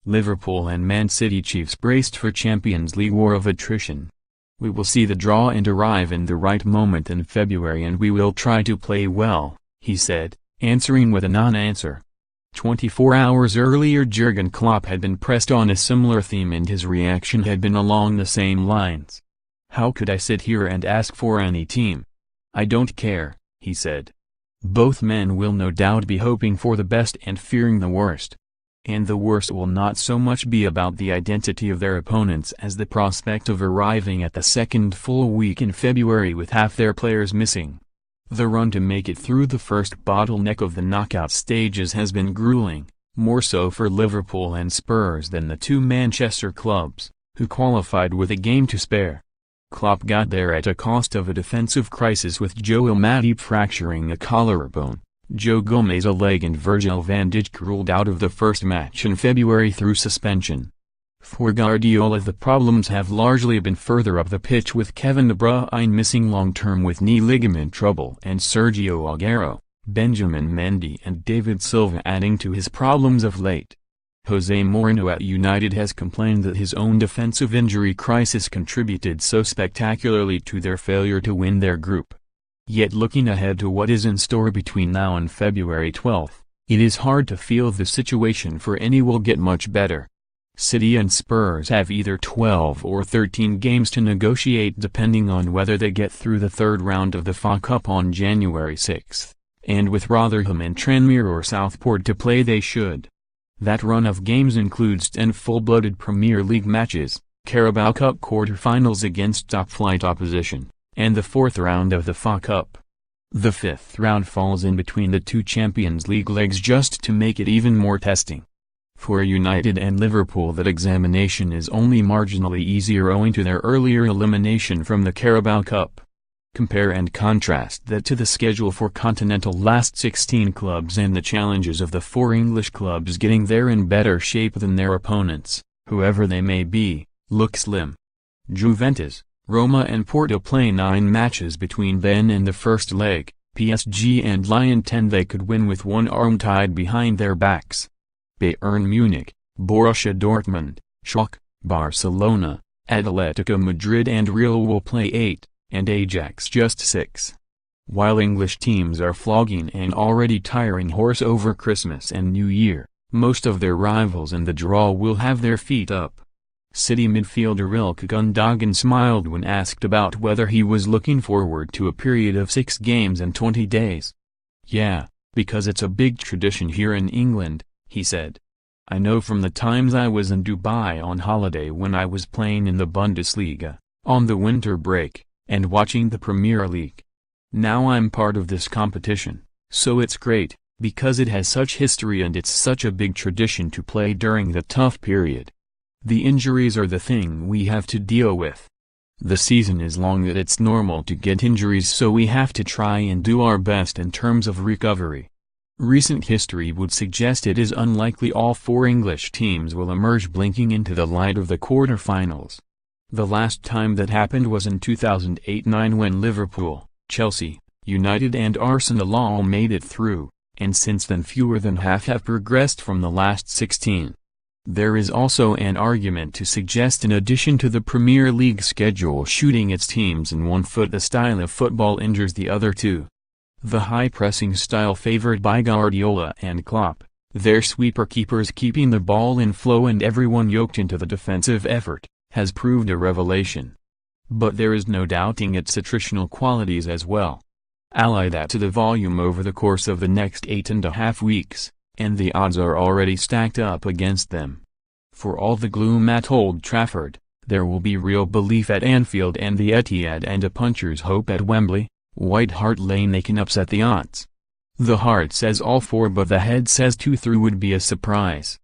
Liverpool and Man City chiefs braced for Champions League war of attrition. We will see the draw and arrive in the right moment in February, and we will try to play well, he said, answering with a non-answer. 24 hours earlier Jurgen Klopp had been pressed on a similar theme, and his reaction had been along the same lines. "How could I sit here and ask for any team? I don't care," he said. Both men will no doubt be hoping for the best and fearing the worst. And the worst will not so much be about the identity of their opponents as the prospect of arriving at the second full week in February with half their players missing. The run to make it through the first bottleneck of the knockout stages has been gruelling, more so for Liverpool and Spurs than the two Manchester clubs, who qualified with a game to spare. Klopp got there at a cost of a defensive crisis, with Joel Matip fracturing a collarbone, Joe Gomez a leg, and Virgil van Dijk ruled out of the first match in February through suspension. For Guardiola, the problems have largely been further up the pitch, with Kevin De Bruyne missing long-term with knee ligament trouble and Sergio Aguero, Benjamin Mendy and David Silva adding to his problems of late. Jose Mourinho at United has complained that his own defensive injury crisis contributed so spectacularly to their failure to win their group. Yet looking ahead to what is in store between now and February 12, it is hard to feel the situation for any will get much better. City and Spurs have either 12 or 13 games to negotiate, depending on whether they get through the third round of the FA Cup on January 6, and with Rotherham and Tranmere or Southport to play they should. That run of games includes 10 full-blooded Premier League matches, Carabao Cup quarter-finals against top-flight opposition, and the fourth round of the FA Cup. The fifth round falls in between the two Champions League legs just to make it even more testing. For United and Liverpool, that examination is only marginally easier owing to their earlier elimination from the Carabao Cup. Compare and contrast that to the schedule for continental last 16 clubs and the challenges of the four English clubs getting there in better shape than their opponents, whoever they may be, look slim. Juventus, Roma and Porto play 9 matches between then and the first leg. PSG and Lyon 10 they could win with one arm tied behind their backs. Bayern Munich, Borussia Dortmund, Schalke, Barcelona, Atletico Madrid and Real will play 8, and Ajax just 6. While English teams are flogging an already tiring horse over Christmas and New Year, most of their rivals in the draw will have their feet up. City midfielder Ilkay Gundogan smiled when asked about whether he was looking forward to a period of 6 games in 20 days. "Yeah, because it's a big tradition here in England," he said. "I know from the times I was in Dubai on holiday when I was playing in the Bundesliga, on the winter break, and watching the Premier League. Now I'm part of this competition, so it's great, because it has such history and it's such a big tradition to play during the tough period. The injuries are the thing we have to deal with. The season is long, that it's normal to get injuries, so we have to try and do our best in terms of recovery. Recent history would suggest it is unlikely all 4 English teams will emerge blinking into the light of the quarter-finals. The last time that happened was in 2008-09 when Liverpool, Chelsea, United and Arsenal all made it through, and since then fewer than half have progressed from the last 16. There is also an argument to suggest, in addition to the Premier League schedule shooting its teams in one foot, the style of football injures the other two. The high-pressing style favored by Guardiola and Klopp, their sweeper keepers keeping the ball in flow and everyone yoked into the defensive effort, has proved a revelation. But there is no doubting its attritional qualities as well. Ally that to the volume over the course of the next 8.5 weeks, and the odds are already stacked up against them. For all the gloom at Old Trafford, there will be real belief at Anfield and the Etihad, and a puncher's hope at Wembley, White Hart Lane. They can upset the odds. The heart says all 4, but the head says 2 through would be a surprise.